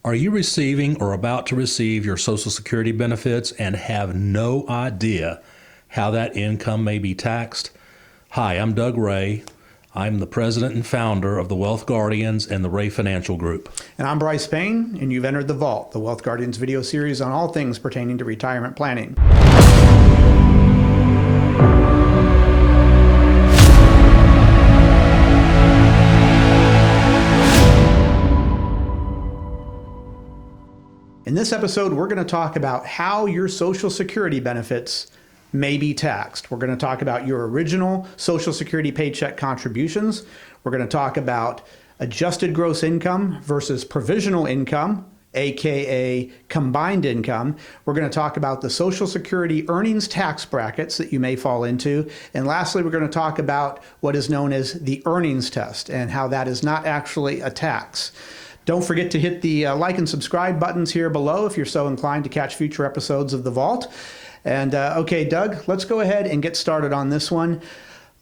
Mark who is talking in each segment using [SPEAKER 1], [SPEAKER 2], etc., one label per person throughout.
[SPEAKER 1] Are you receiving or about to receive your Social Security benefits and have no idea how that income may be taxed? Hi, I'm Doug Ray. I'm the president and founder of the Wealth Guardians and the Ray Financial Group.
[SPEAKER 2] And I'm Brice Payne, and you've entered The Vault, the Wealth Guardians video series on all things pertaining to retirement planning. In this episode, we're going to talk about how your Social Security benefits may be taxed. We're going to talk about your original Social Security paycheck contributions. We're going to talk about adjusted gross income versus provisional income, aka combined income. We're going to talk about the Social Security earnings tax brackets that you may fall into. And lastly, we're going to talk about what is known as the earnings test and how that is not actually a tax. Don't forget to hit the like and subscribe buttons here below if you're so inclined to catch future episodes of The Vault. And okay, Doug, let's go ahead and get started on this one.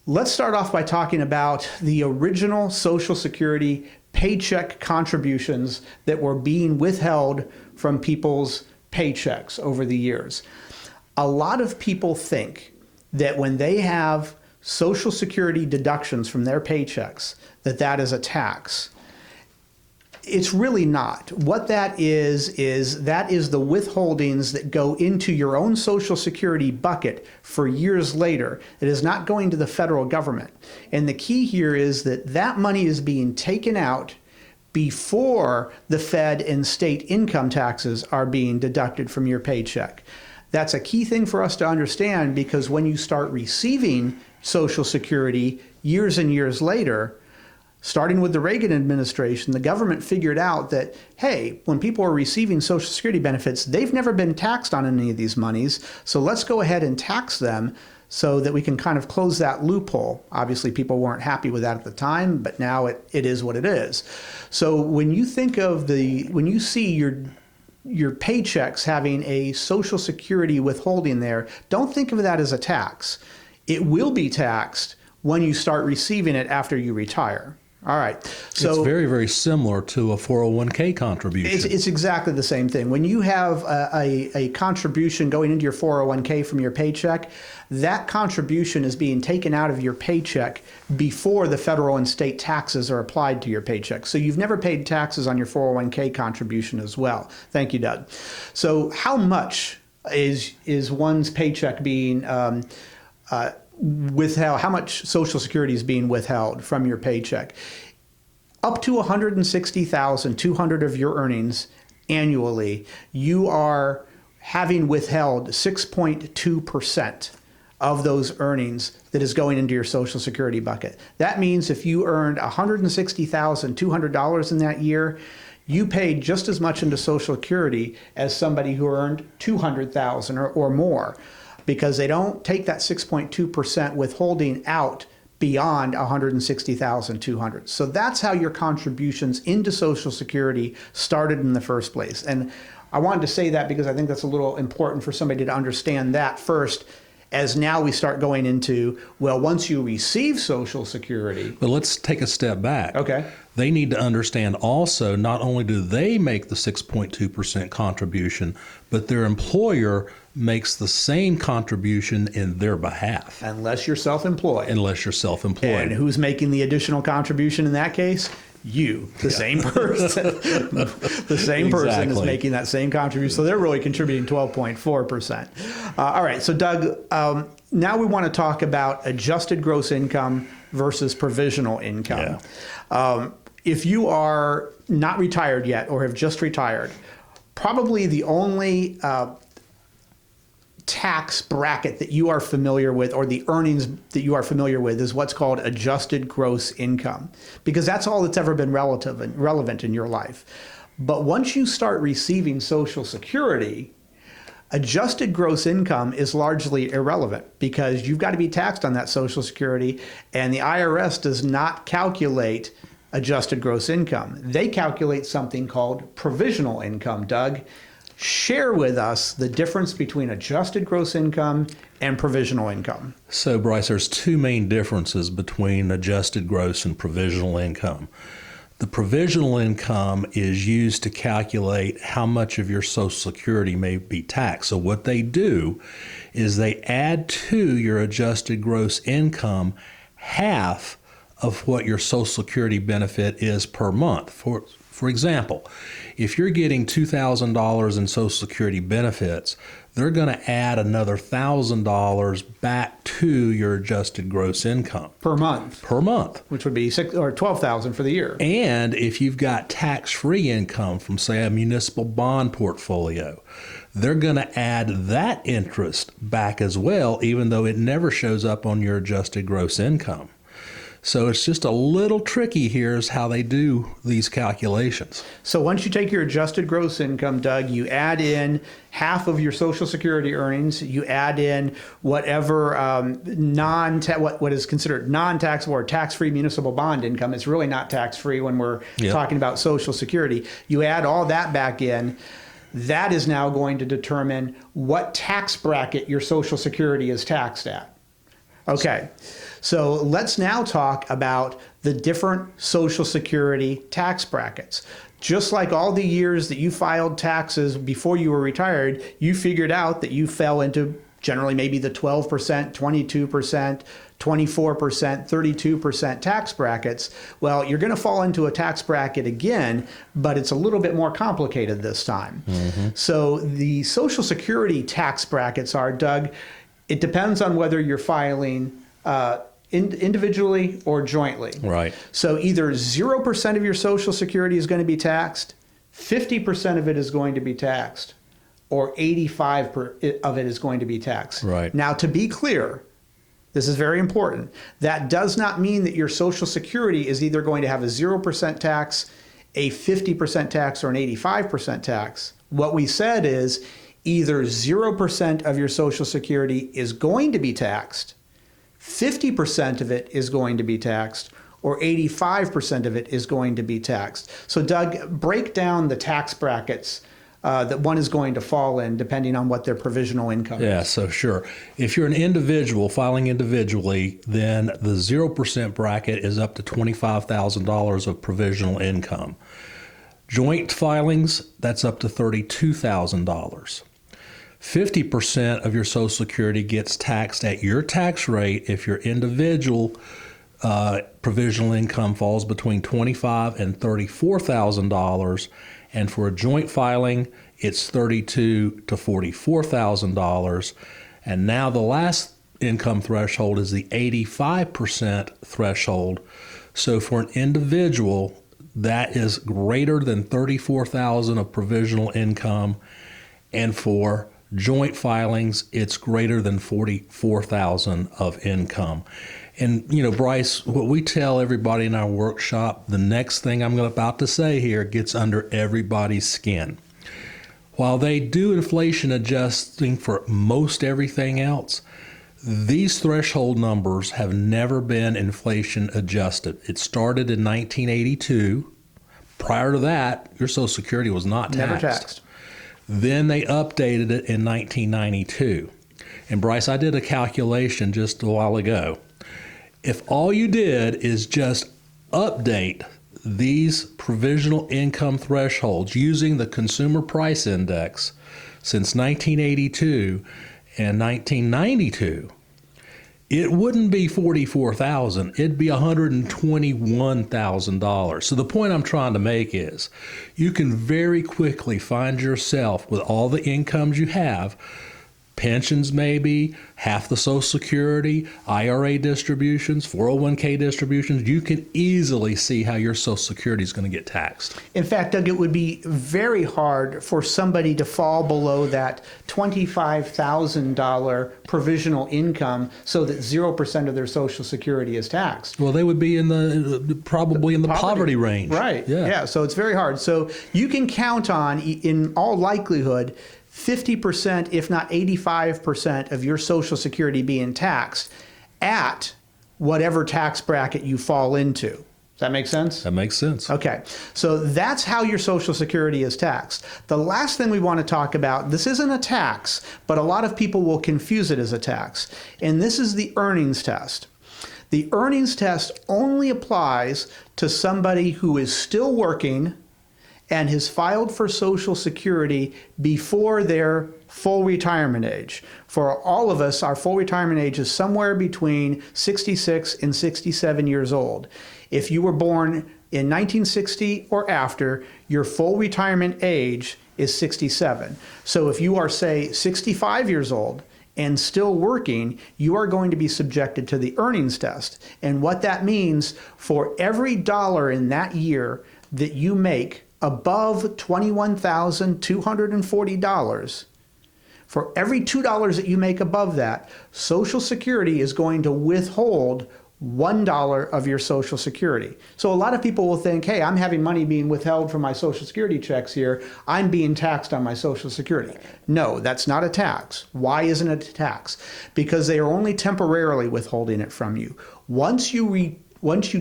[SPEAKER 2] Let's start off by talking about the original Social Security paycheck contributions that were being withheld from people's paychecks over the years. A lot of people think that when they have Social Security deductions from their paychecks, that is a tax. It's really not. What that is the withholdings that go into your own Social Security bucket for years later. It is not going to the federal government. And the key here is that money is being taken out before the Fed and state income taxes are being deducted from your paycheck. That's a key thing for us to understand, because when you start receiving Social Security years and years later, starting with the Reagan administration, the government figured out that, hey, when people are receiving Social Security benefits, they've never been taxed on any of these monies, so let's go ahead and tax them so that we can kind of close that loophole. Obviously, people weren't happy with that at the time, but now it is what it is. So when you think of when you see your paychecks having a Social Security withholding there, don't think of that as a tax. It will be taxed when you start receiving it after you retire. All right. So
[SPEAKER 1] it's very, very similar to a 401k contribution.
[SPEAKER 2] It's exactly the same thing. When you have a contribution going into your 401k from your paycheck, that contribution is being taken out of your paycheck before the federal and state taxes are applied to your paycheck. So you've never paid taxes on your 401k contribution as well. Thank you, Doug. So how much is one's paycheck being withheld? How much Social Security is being withheld from your paycheck? Up to $160,200 of your earnings annually, you are having withheld 6.2% of those earnings that is going into your Social Security bucket. That means if you earned $160,200 in that year, you paid just as much into Social Security as somebody who earned $200,000 or more, because they don't take that 6.2% withholding out beyond $160,200. So that's how your contributions into Social Security started in the first place. And I wanted to say that because I think that's a little important for somebody to understand that first, as now we start going into, well, once you receive Social Security.
[SPEAKER 1] But let's take a step back.
[SPEAKER 2] Okay.
[SPEAKER 1] They need to understand also, not only do they make the 6.2% contribution, but their employer makes the same contribution in their behalf.
[SPEAKER 2] Unless you're self-employed.
[SPEAKER 1] Unless you're self-employed.
[SPEAKER 2] And who's making the additional contribution in that case? You, the same person. The same person is making that same contribution. So they're really contributing 12.4%. All right, so Doug, now we want to talk about adjusted gross income versus provisional income. Yeah. If you are not retired yet or have just retired, probably the only tax bracket that you are familiar with, or the earnings that you are familiar with, is what's called adjusted gross income, because that's all that's ever been relevant in your life. But once you start receiving Social Security, adjusted gross income is largely irrelevant, because you've got to be taxed on that Social Security, and the IRS does not calculate adjusted gross income. They calculate something called provisional income. Doug, share with us the difference between adjusted gross income and provisional income.
[SPEAKER 1] So, Brice, there's two main differences between adjusted gross and provisional income. The provisional income is used to calculate how much of your Social Security may be taxed. So what they do is they add to your adjusted gross income half of what your Social Security benefit is per month. For example, if you're getting $2,000 in Social Security benefits, they're going to add another $1,000 back to your adjusted gross income.
[SPEAKER 2] Per month.
[SPEAKER 1] Per month.
[SPEAKER 2] Which would be $12,000 for the year.
[SPEAKER 1] And if you've got tax-free income from, say, a municipal bond portfolio, they're going to add that interest back as well, even though it never shows up on your adjusted gross income. So it's just a little tricky here is how they do these calculations.
[SPEAKER 2] So once you take your adjusted gross income, Doug, you add in half of your Social Security earnings, you add in whatever what is considered non-taxable or tax-free municipal bond income. It's really not tax-free when we're talking about Social Security. You add all that back in. That is now going to determine what tax bracket your Social Security is taxed at. Okay, so let's now talk about the different Social Security tax brackets. Just like all the years that you filed taxes before you were retired, you figured out that you fell into generally maybe the 12%, 22%, 24%, 32% tax brackets. Well, you're going to fall into a tax bracket again, but it's a little bit more complicated this time. So the Social Security tax brackets are, Doug, it depends on whether you're filing individually or jointly.
[SPEAKER 1] Right.
[SPEAKER 2] So either 0% of your Social Security is going to be taxed, 50% of it is going to be taxed, or 85% of it is going to be taxed.
[SPEAKER 1] Right.
[SPEAKER 2] Now, to be clear, this is very important. That does not mean that your Social Security is either going to have a 0% tax, a 50% tax, or an 85% tax. What we said is either 0% of your Social Security is going to be taxed, 50% of it is going to be taxed, or 85% of it is going to be taxed. So Doug, break down the tax brackets that one is going to fall in depending on what their provisional income is.
[SPEAKER 1] Yeah, so sure. If you're an individual filing individually, then the 0% bracket is up to $25,000 of provisional income. Joint filings, that's up to $32,000. 50% of your Social Security gets taxed at your tax rate if your individual provisional income falls between $25,000 and $34,000, and for a joint filing, it's $32,000 to $44,000. And now the last income threshold is the 85% threshold. So for an individual, that is greater than $34,000 of provisional income, and for joint filings, it's greater than $44,000 of income. And, you know, Brice, what we tell everybody in our workshop, the next thing I'm about to say here gets under everybody's skin. While they do inflation adjusting for most everything else, these threshold numbers have never been inflation adjusted. It started in 1982. Prior to that, your Social Security was not taxed.
[SPEAKER 2] Never taxed.
[SPEAKER 1] Then they updated it in 1992. And Brice, I did a calculation just a while ago. If all you did is just update these provisional income thresholds using the Consumer Price Index since 1982 and 1992, it wouldn't be $44,000, it'd be $121,000. So the point I'm trying to make is you can very quickly find yourself with all the incomes you have, pensions maybe, half the Social Security, IRA distributions, 401k distributions, you can easily see how your Social Security is going to get taxed.
[SPEAKER 2] In fact, Doug, it would be very hard for somebody to fall below that $25,000 provisional income so that 0% of their Social Security is taxed.
[SPEAKER 1] Well, they would be in probably in the poverty range.
[SPEAKER 2] Right. Yeah. So it's very hard. So you can count on, in all likelihood, 50%, if not 85% of your Social Security being taxed at whatever tax bracket you fall into. Does that make sense?
[SPEAKER 1] That makes sense.
[SPEAKER 2] Okay. So that's how your Social Security is taxed. The last thing we want to talk about, this isn't a tax, but a lot of people will confuse it as a tax. And this is the earnings test. The earnings test only applies to somebody who is still working and has filed for Social Security before their full retirement age. For all of us, our full retirement age is somewhere between 66 and 67 years old. If you were born in 1960 or after, your full retirement age is 67. So if you are, say, 65 years old and still working, you are going to be subjected to the earnings test. And what that means, for every dollar in that year that you make above $21,240, for every $2 that you make above that, Social Security is going to withhold $1 of your Social Security. So a lot of people will think, hey, I'm having money being withheld from my Social Security checks here. I'm being taxed on my Social Security. No, that's not a tax. Why isn't it a tax? Because they are only temporarily withholding it from you. Once you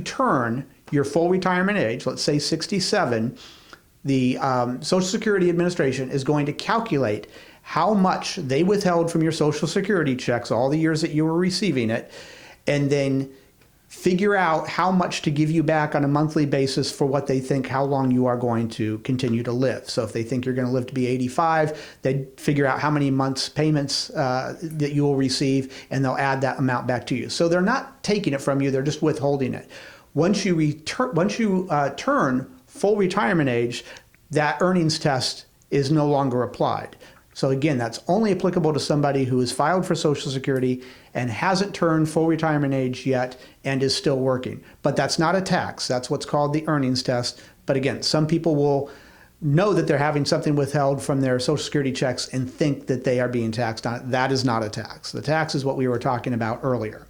[SPEAKER 2] turn your full retirement age, let's say 67, the Social Security Administration is going to calculate how much they withheld from your Social Security checks all the years that you were receiving it, and then figure out how much to give you back on a monthly basis for what they think how long you are going to continue to live. So if they think you're going to live to be 85, they figure out how many months payments that you will receive, and they'll add that amount back to you. So they're not taking it from you, they're just withholding it. Once you turn full retirement age, that earnings test is no longer applied. So again, that's only applicable to somebody who has filed for Social Security and hasn't turned full retirement age yet and is still working. But that's not a tax. That's what's called the earnings test. But again, some people will know that they're having something withheld from their Social Security checks and think that they are being taxed on it. That is not a tax. The tax is what we were talking about earlier.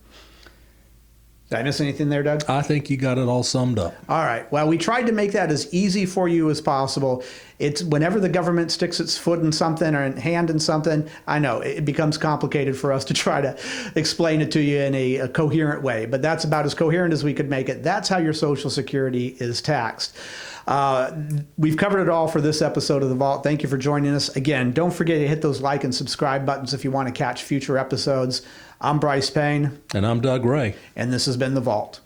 [SPEAKER 2] Did I miss anything there, Doug?
[SPEAKER 1] I think you got it all summed up.
[SPEAKER 2] All right. Well, we tried to make that as easy for you as possible. It's whenever the government sticks its foot in something or hand in something, I know it becomes complicated for us to try to explain it to you in a coherent way. But that's about as coherent as we could make it. That's how your Social Security is taxed. We've covered it all for this episode of The Vault. Thank you for joining us. Again, don't forget to hit those like and subscribe buttons if you want to catch future episodes. I'm Brice Payne.
[SPEAKER 1] And I'm Doug Ray.
[SPEAKER 2] And this has been The Vault.